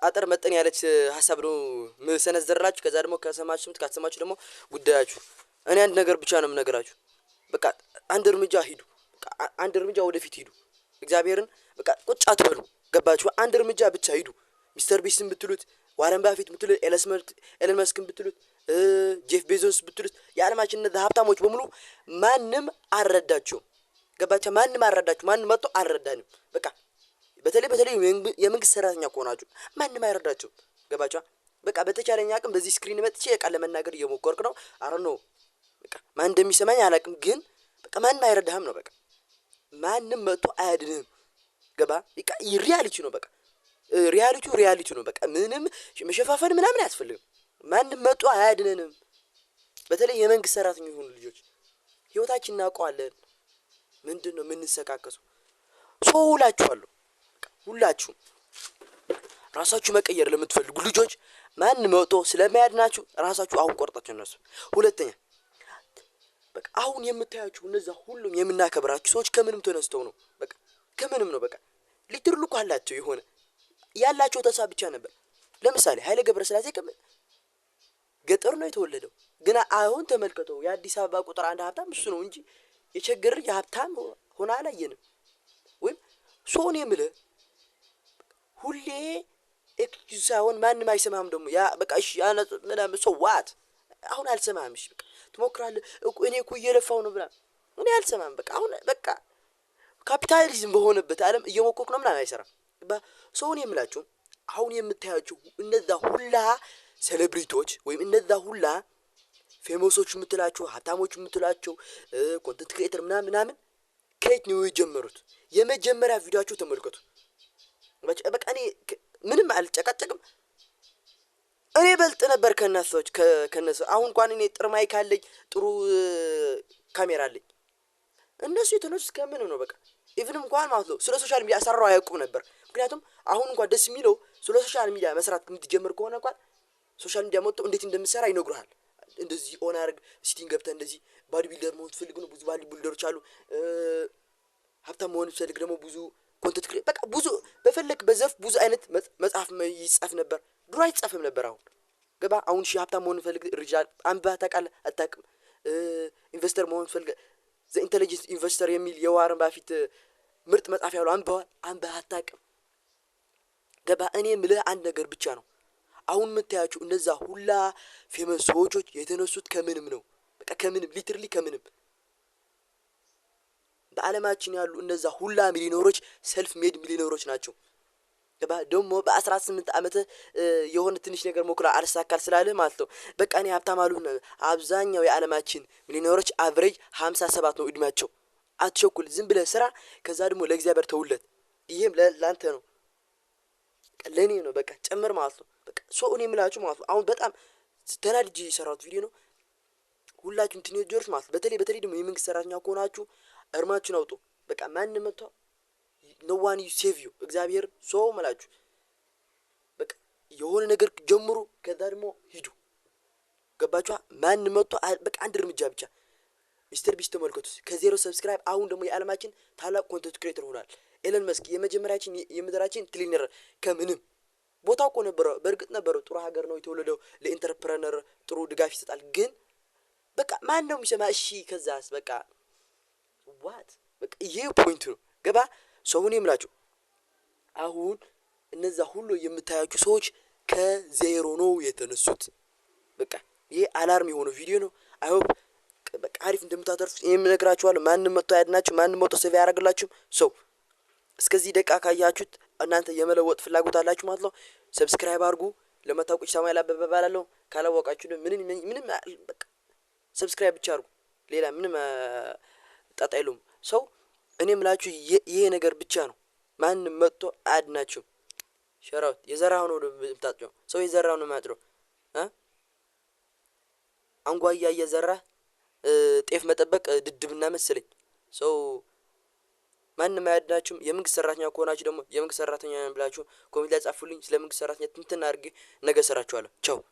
አጠር መጠን ያለች ሐሳብ ነው ምሰነዘርላችሁ። ከዛ ደግሞ ከሰማችሁት ካሰማችሁ ደግሞ ጉዳያችሁ። እኔ አንድ ነገር ብቻ ነው የምነግራችሁ። በቃ አንድ እርምጃ ሂዱ። በቃ አንድ እርምጃ ወደፊት ሂዱ። እግዚአብሔርን በቃ ቁጭ አትበሉ። ገባችሁ? አንድ እርምጃ ብቻ ሂዱ። ሚስተር ቢስትን ብትሉት፣ ዋረን ባፊት ብትሉት፣ ኤለን መስክን ብትሉት፣ ጄፍ ቤዞስ ብትሉት፣ የዓለማችን እነዚህ ሀብታሞች በሙሉ ማንም አልረዳቸውም። ገባችሁ? ማንም አልረዳችሁ። ማንም መጥቶ አልረዳንም። በቃ በተለይ የመንግስት ሰራተኛ ከሆናችሁ ማንም አይረዳችሁም። ገባችሁ? በቃ በተቻለኝ አቅም በዚህ ስክሪን መጥቼ ቃል ለመናገር እየሞከርኩ ነው። አረ ነው በቃ ማን እንደሚሰማኝ አላውቅም፣ ግን በቃ ማንም አይረዳህም ነው። በቃ ማንም መጥቶ አያድንህም። ገባ? በቃ ሪያሊቲ ነው። በቃ ሪያሊቲ ነው። በቃ ምንም መሸፋፈን ምናምን አያስፈልግም። ማንም መጥቶ አያድነንም። በተለይ የመንግስት ሰራተኞች የሆኑ ልጆች ህይወታችን እናውቀዋለን። ምንድነው የምንሰካከሰው? ሁላችኋለሁ ሁላችሁም ራሳችሁ መቀየር ለምትፈልጉ ልጆች ማንም መጥቶ ስለማያድናችሁ ራሳችሁ አሁን ቆርጣችሁ እነሱ። ሁለተኛ በቃ አሁን የምታያችሁ እነዛ ሁሉም የምናከብራችሁ ሰዎች ከምንም ተነስተው ነው። በቃ ከምንም ነው። በቃ ሊትር ልኩ አላቸው የሆነ ያላቸው ተሳብ ብቻ ነበር። ለምሳሌ ኃይለ ገብረስላሴ ገጠር ነው የተወለደው፣ ግን አሁን ተመልከተው የአዲስ አበባ ቁጥር አንድ ሀብታም እሱ ነው እንጂ የቸገር የሀብታም ሆነ አላየንም። ወይም ሶን የምልህ ሁሌ ኤክስኪውዝ ሳይሆን ማንም አይሰማም ደግሞ ያ በቃ እሺ ያነ ምናምን ሰው ዋት አሁን አልሰማም። እሺ በቃ ትሞክራለህ እኔ እኮ እየለፋው ነው ብላ እኔ አልሰማም። በቃ አሁን በቃ ካፒታሊዝም በሆነበት ዓለም እየሞከርኩ ነው ምናምን አይሰራም። ሰውን የምላችሁ አሁን የምታያችሁ እነዛ ሁላ ሴሌብሪቲዎች ወይም እነዛ ሁላ ፌሞሶች የምትላቸው ሀብታሞች የምትላቸው ኮንተንት ክሬተር ምናምን ከየት ነው የጀመሩት? የመጀመሪያ ቪዲዮአቸው ተመልከቱ። በቃ እኔ ምንም አልጨቃጨቅም። እኔ በልጥ ነበር ከነሰዎች ከነሱ አሁን እንኳን እኔ ጥሩ ማይክ አለኝ፣ ጥሩ ካሜራ አለኝ። እነሱ የተነሱት ከምን ነው? በቃ ኢቭን እንኳን ማለት ነው ስለ ሶሻል ሚዲያ ሰራው አያውቁም ነበር። ምክንያቱም አሁን እንኳን ደስ የሚለው ስለ ሶሻል ሚዲያ መስራት የምትጀምር ከሆነ እንኳን ሶሻል ሚዲያ መጥቶ እንዴት እንደምትሰራ ይነግሩሃል። እንደዚህ ኦን አርግ ሲቲንግ ገብተህ እንደዚህ ባዲ ቢልደር መሆን ትፈልግ ነው። ብዙ ባዲ ቢልደሮች አሉ። ሀብታም መሆን ትፈልግ ደግሞ ብዙ ኮንተንት ክሬት በቃ ብዙ በፈለክ በዘፍ ብዙ አይነት መጽሐፍ ይጻፍ ነበር። ድሮ አይጻፍም ነበር። አሁን ገባ? አሁን ሀብታም መሆን ፈልግ ሪጃል አንባህ ታውቃለህ? አታውቅም? ኢንቨስተር መሆን ፈልግ ዘ ኢንተለጀንት ኢንቨስተር የሚል የዋረን ባፊት ምርጥ መጽሐፍ ያለው አንባህ አታውቅም? ገባ? እኔ የምልህ አንድ ነገር ብቻ ነው። አሁን የምታያችሁ እነዛ ሁላ ፌመስ ሰዎች የተነሱት ከምንም ነው። በቃ ከምንም ሊትራሊ ከምንም። በዓለማችን ያሉ እነዛ ሁላ ሚሊዮነሮች ሰልፍ ሜድ ሚሊዮነሮች ናቸው። ገባ? ደግሞ በ18 ዓመት የሆነ ትንሽ ነገር ሞክራ አልሳካል ስላለ ማለት ነው በቃ እኔ ሀብታም አሉን። አብዛኛው የዓለማችን ሚሊዮነሮች አቨሬጅ 57 ነው እድሜያቸው። አትቸኩል፣ ዝም ብለህ ስራ፣ ከዛ ደግሞ ለእግዚአብሔር ተውለት። ይሄም ላንተ ነው፣ ለኔ ነው። በቃ ጨምር ማለት ነው። በቃ እኔ የምላችሁ ማለት ነው አሁን በጣም ተናድጄ የሰራሁት ቪዲዮ ነው። ሁላችሁም ቲኔጀሮች ማለት በተለይ ደግሞ የመንግስት ሰራተኛ ከሆናችሁ እርማችሁን አውጡ። በቃ ማንም መጥቶ no one you save you እግዚአብሔር መላችሁ በቃ የሆነ ነገር ጀምሩ፣ ከዛ ደግሞ ሂዱ። ገባችሁ? ማንም መጥቶ በቃ አንድ እርምጃ ብቻ። ሚስተር ቢስት ተመልከቱ፣ ከዜሮ ሰብስክራይብ አሁን ደግሞ የዓለማችን ታላቅ ኮንተንት ክሬተር ሆኗል። ኤለን መስክ የምድራችን ትሪሊየነር ከምንም ቦታው እኮ ነበረ። በእርግጥ ነበረ ጥሩ ሀገር ነው የተወለደው፣ ለኢንተርፕረነር ጥሩ ድጋፍ ይሰጣል። ግን በቃ ማን ነው የሚሰማ? እሺ ከዛስ በቃ ዋት በቃ ይሄ ፖይንት ነው። ገባ? ሰውን የምላችሁ አሁን እነዛ ሁሉ የምታያችሁ ሰዎች ከዜሮ ነው የተነሱት። በቃ ይሄ አላርም የሆነ ቪዲዮ ነው። አይ ሆፕ በቃ አሪፍ እንደምታተርፉት የምነግራችኋለሁ። ማንም መጥቶ አያድናችሁ፣ ማንም መጥቶ ሰው ያደርግላችሁ። እስከዚህ ደቂቃ ካያችሁት እናንተ የመለወጥ ፍላጎት አላችሁ ማለት ነው። ሰብስክራይብ አድርጉ። ለመታወቁ ሳሙኤል አበበ እባላለሁ። ካላወቃችሁ ምንም በቃ ሰብስክራይብ ብቻ አድርጉ። ሌላ ምንም ጣጣ የለውም። እኔ የምላችሁ ይሄ ነገር ብቻ ነው። ማንም መጥቶ አያድናችሁ። ሸራውት የዘራው ነው የምታጭው። ሰው የዘራው ነው ማጥሮ አንጓያ እየዘራ ጤፍ መጠበቅ ድድብና መሰለኝ። ማንም አያድናችሁም። የመንግስት ሰራተኛ ከሆናችሁ ደግሞ የመንግስት ሰራተኛ ነን ብላችሁ ኮሜንት ላይ ጻፉልኝ። ስለ መንግስት ሰራተኛ ትንትና አድርጌ ነገ ሰራችኋለሁ። ቻው